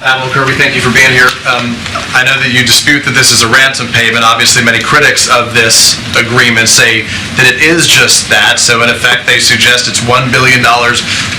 Admiral Kirby, thank you for being here. I know that you dispute that this is a ransom payment. Obviously, many critics of this agreement say that it is just that. So, in effect, they suggest it's $1 billion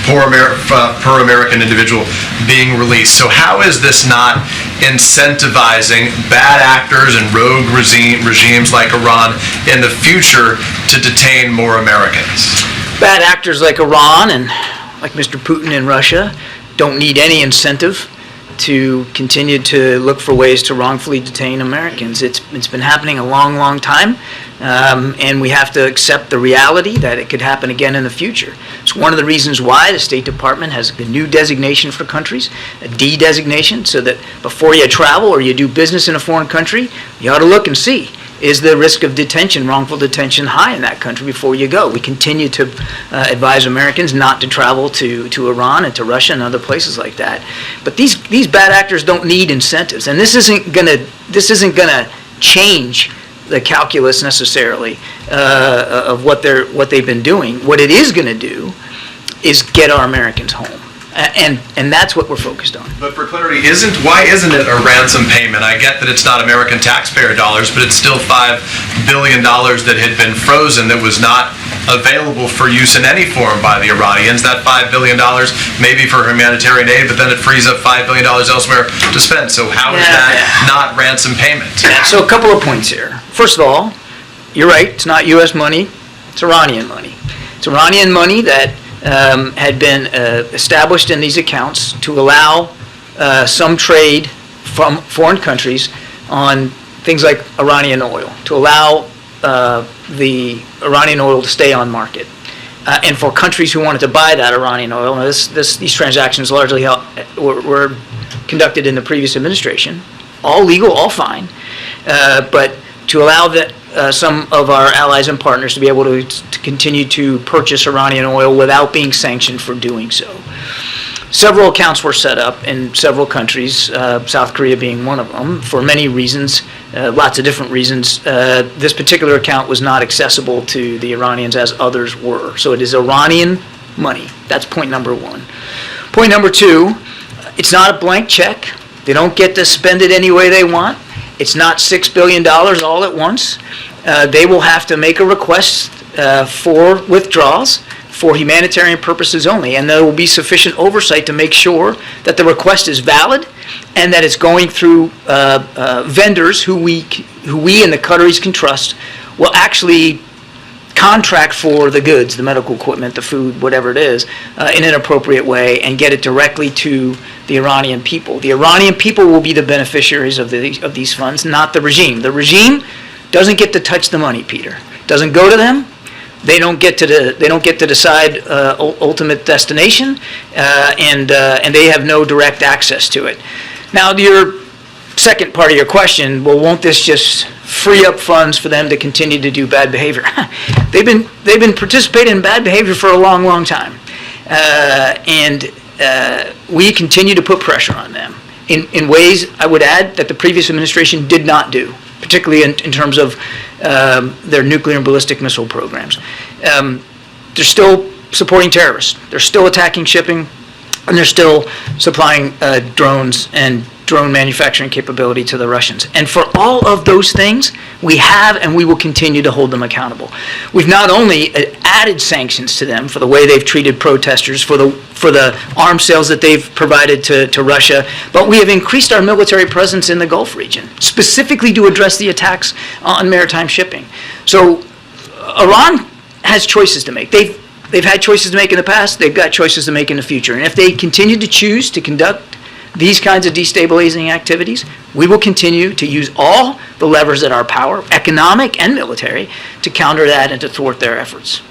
per American individual being released. So, how is this not incentivizing bad actors and rogue regimes like Iran in the future to detain more Americans? Bad actors like Iran and like Mr. Putin in Russia don't need any incentive to continue to look for ways to wrongfully detain Americans. It's been happening a long time, and we have to accept the reality that it could happen again in the future. It's one of the reasons why the State Department has a new designation for countries, a D designation, so that before you travel or you do business in a foreign country, you ought to look and see, is the risk of detention, wrongful detention, high in that country before you go? We continue to advise Americans not to travel to Iran and to Russia and other places like that. But these bad actors don't need incentives, and this isn't gonna change the calculus necessarily of what they've been doing. What it is gonna do is get our Americans home. And that's what we're focused on. But for clarity, why isn't it a ransom payment? I get that it's not American taxpayer dollars, but it's still $5 billion that had been frozen that was not available for use in any form by the Iranians. That $5 billion maybe for humanitarian aid, but then it frees up $5 billion elsewhere to spend. So how is that not ransom payment? So a couple of points here. First of all, you're right, it's not U.S. money, it's Iranian money. It's Iranian money that had been established in these accounts to allow some trade from foreign countries on things like Iranian oil, to allow the Iranian oil to stay on market. And for countries who wanted to buy that Iranian oil, now these transactions largely were conducted in the previous administration, all legal, all fine, but to allow some of our allies and partners to be able to continue to purchase Iranian oil without being sanctioned for doing so. Several accounts were set up in several countries, South Korea being one of them, for many reasons, lots of different reasons. This particular account was not accessible to the Iranians as others were. So it is Iranian money. That's point number one. Point number two, it's not a blank check. They don't get to spend it any way they want. It's not $6 billion all at once. They will have to make a request for withdrawals for humanitarian purposes only, and there will be sufficient oversight to make sure that the request is valid and that it's going through vendors who we and the Qataris can trust will actually contract for the goods, the medical equipment, the food, whatever it is, in an appropriate way and get it directly to the Iranian people. The Iranian people will be the beneficiaries of these funds, not the regime. The regime doesn't get to touch the money, Peter. Doesn't go to them. They don't get to decide ultimate destination, and they have no direct access to it. Now, to your second part of your question, well, won't this just free up funds for them to continue to do bad behavior? They've been participating in bad behavior for a long time, and we continue to put pressure on them in ways, I would add, that the previous administration did not do, particularly in terms of their nuclear and ballistic missile programs. They're still supporting terrorists. They're still attacking shipping, and they're still supplying drones and drone manufacturing capability to the Russians. And for all of those things, we have and we will continue to hold them accountable. We've not only added sanctions to them for the way they've treated protesters, for the arms sales that they've provided to Russia, but we have increased our military presence in the Gulf region, specifically to address the attacks on maritime shipping. So Iran has choices to make. They've had choices to make in the past, they've got choices to make in the future. And if they continue to choose to conduct these kinds of destabilizing activities, we will continue to use all the levers at our power, economic and military, to counter that and to thwart their efforts.